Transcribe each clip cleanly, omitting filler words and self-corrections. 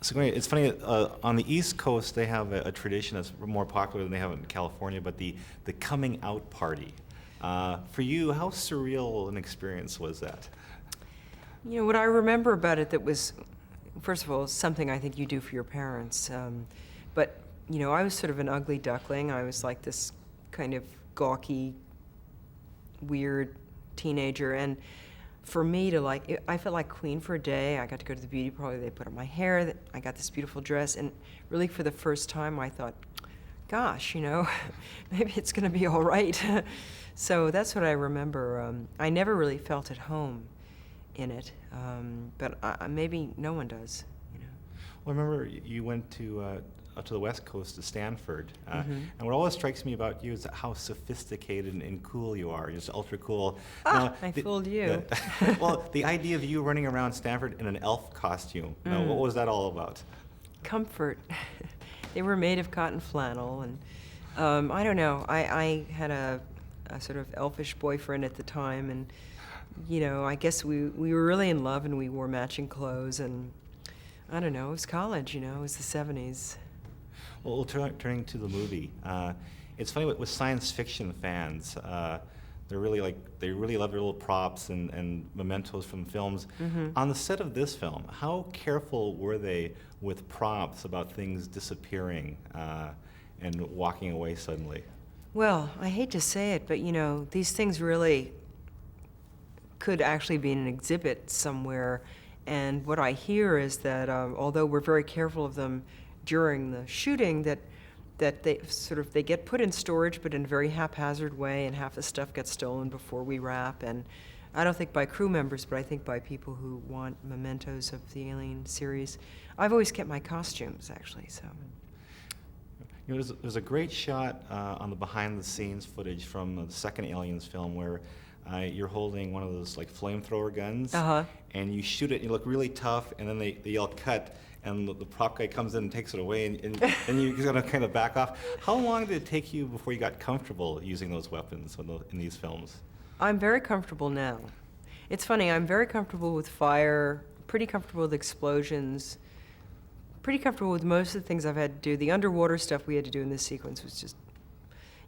So great. It's funny, on the East Coast, they have a tradition that's more popular than they have in California, but the coming out party. For you, how surreal an experience was that? You know, what I remember about it that was, first of all, something I think you do for your parents. But, you know, I was sort of an ugly duckling. I was like this kind of gawky, weird teenager. And for me to I felt like queen for a day. I got to go to the beauty parlor. They put on my hair. I got this beautiful dress. And really for the first time, I thought, gosh, you know, maybe it's going to be all right. So that's what I remember. I never really felt at home in it, but maybe no one does, you know. Well, I remember you went up to the West Coast to Stanford, and what always strikes me about you is how sophisticated and cool you are. You're just ultra cool. Now, I fooled you. Well, the idea of you running around Stanford in an elf costume, now, what was that all about? Comfort. They were made of cotton flannel, and I don't know. I had a sort of elfish boyfriend at the time, and you know, I guess we were really in love, and we wore matching clothes, and I don't know, it was college, you know, it was the 70s. Well, turning to the movie, it's funny with science fiction fans, they really love their little props and mementos from films. On the set of this film, how careful were they with props about things disappearing and walking away suddenly? Well, I hate to say it, but you know, these things really could actually be in an exhibit somewhere. And what I hear is that although we're very careful of them during the shooting, that they get put in storage, but in a very haphazard way, and half the stuff gets stolen before we wrap. And I don't think by crew members, but I think by people who want mementos of the Alien series. I've always kept my costumes, actually. So. You know, there's a great shot on the behind-the-scenes footage from the second Aliens film where you're holding one of those like flamethrower guns, and you shoot it. And you look really tough, and then they yell "cut," and the prop guy comes in and takes it away, and you gotta kind of back off. How long did it take you before you got comfortable using those weapons in these films? I'm very comfortable now. It's funny. I'm very comfortable with fire. Pretty comfortable with explosions. Pretty comfortable with most of the things I've had to do. The underwater stuff we had to do in this sequence was just,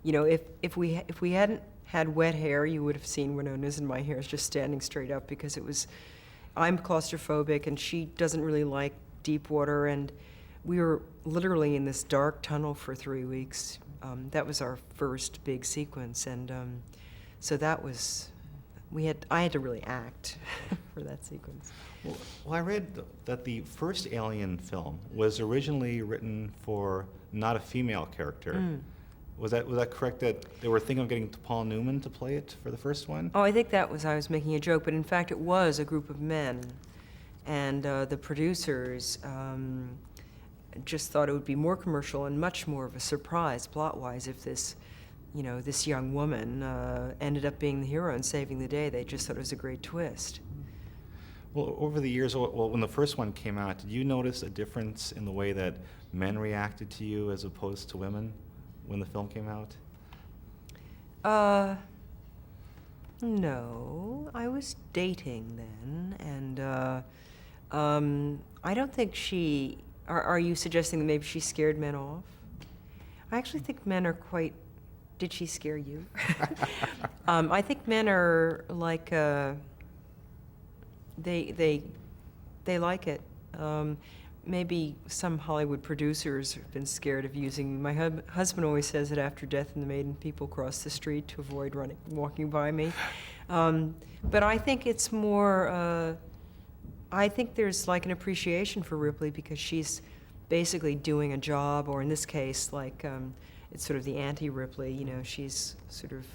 you know, if we hadn't had wet hair, you would have seen Winona's and my hair is just standing straight up because I'm claustrophobic and she doesn't really like deep water, and we were literally in this dark tunnel for 3 weeks. That was our first big sequence, and so that was, I had to really act for that sequence. Well, I read that the first Alien film was originally written for not a female character. Was that correct, that they were thinking of getting Paul Newman to play it for the first one? Oh, I think I was making a joke, but in fact it was a group of men. And the producers just thought it would be more commercial and much more of a surprise plot-wise if this young woman ended up being the hero and saving the day. They just thought it was a great twist. Well, over the years, when the first one came out, did you notice a difference in the way that men reacted to you as opposed to women when the film came out? No. I was dating then, and I don't think she... Are you suggesting that maybe she scared men off? I actually think men are quite... Did she scare you? I think men are like... They like it. Maybe some Hollywood producers have been scared of using. My husband always says that after Death and the Maiden, people cross the street to avoid walking by me. But I think it's more. I think there's like an appreciation for Ripley because she's basically doing a job, or in this case, like it's sort of the anti-Ripley. You know, she's sort of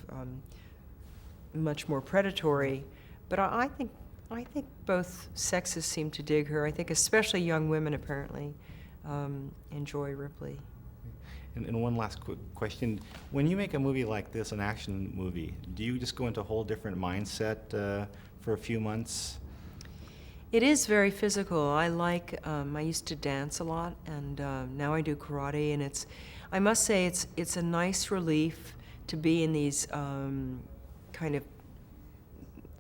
much more predatory. But I think both sexes seem to dig her. I think especially young women apparently enjoy Ripley. And one last quick question. When you make a movie like this, an action movie, do you just go into a whole different mindset for a few months? It is very physical. I used to dance a lot, and now I do karate, and I must say it's a nice relief to be in these kind of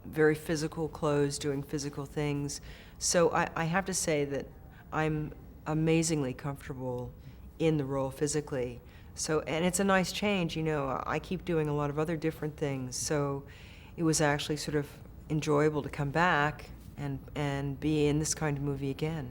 very physical clothes, doing physical things. So I have to say that I'm amazingly comfortable in the role physically. So, and it's a nice change, you know. I keep doing a lot of other different things, so it was actually sort of enjoyable to come back and be in this kind of movie again.